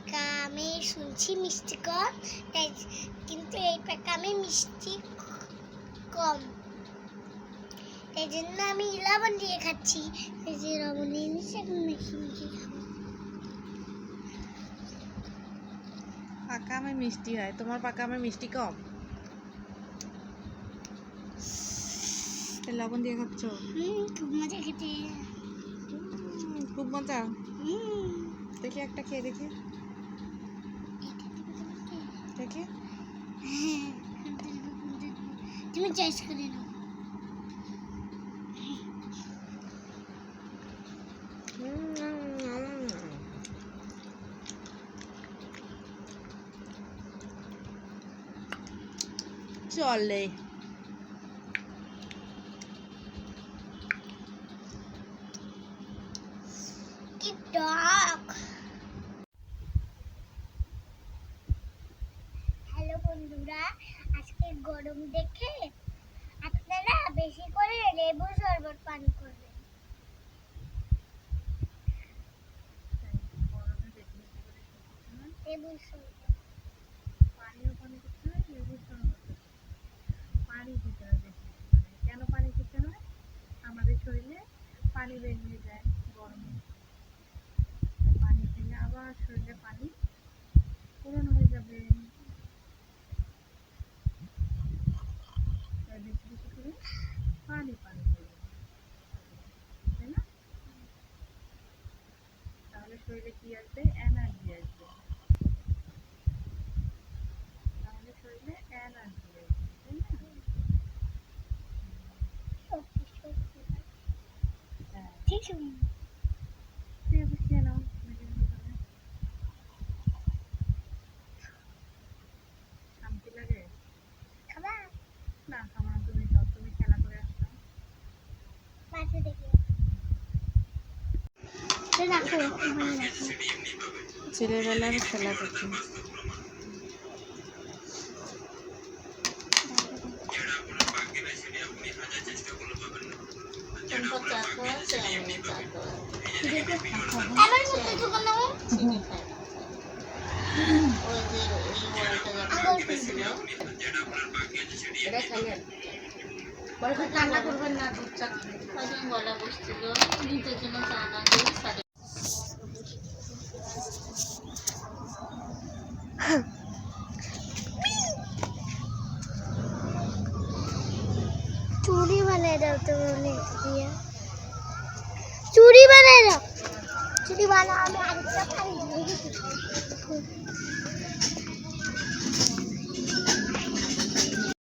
পাকা আমে শুনছি মিষ্টি কম, তাই কিন্তু এই পাকা আমে মিষ্টি কম, তাই জন্য আমি লবণ দিয়ে খাচ্ছি। এই যে লবণ দিয়ে নিচ্ছি, এখন মিষ্টি মিষ্টি খাবো। পাকা আমে মিষ্টি হয়, তোমার পাকা আমে মিষ্টি কম, লবণ দিয়ে খাচ্ছ? খুব মজা খেতে। খুব মজা। দেখি একটা খেয়ে দেখি, দেখি। তুমি চয়েস করে নাও। চলে। কি টক। হ্যালো বন্ধুরা, আজকে গরম দেখে আপনারা বেশি করে লেবু শরবত পান করবেন। লেবু শরবত, পানিও পানি খেতে হয়, লেবু শরবত পানি খেতে হয় বেশি। কেন পানি খেতে হয়? আমাদের শরীরে পানি বের হয়ে যায় গরমে, পানি খেলে আবার শরীরে পানি পূরণ হয়ে যাবে। তাই বেশি বেশি করে পানি পানি করবে, তাই না? তাহলে শরীরে কি আসবে? এনার্জি আসবে। তাহলে শরীরে এনার্জি আসবে, তাই না? সত্যি সত্যি হ্যাঁ, ঠিক আছে। খেয়ে নাও মেজে মেজে করে। শান্তি লাগে? খাবার না খাবার তুমি খাও, তুমি খেলা করে আসছো। মাঝে দেখে রাখো, ওখানে রাখো। ছেলেবেলার খেলা করছি। আমার মতো দোকান নাও। কান্না করবেন না, দুধ চা গলা বসছিল, নিজের জন্য চা না দিয়ে সাড়ে চুড়ি বানাই দাও তো মনে দিয়া, চুড়ি বানাই দাও, চুড়ি বানাও। আমি আরেকটা পারি।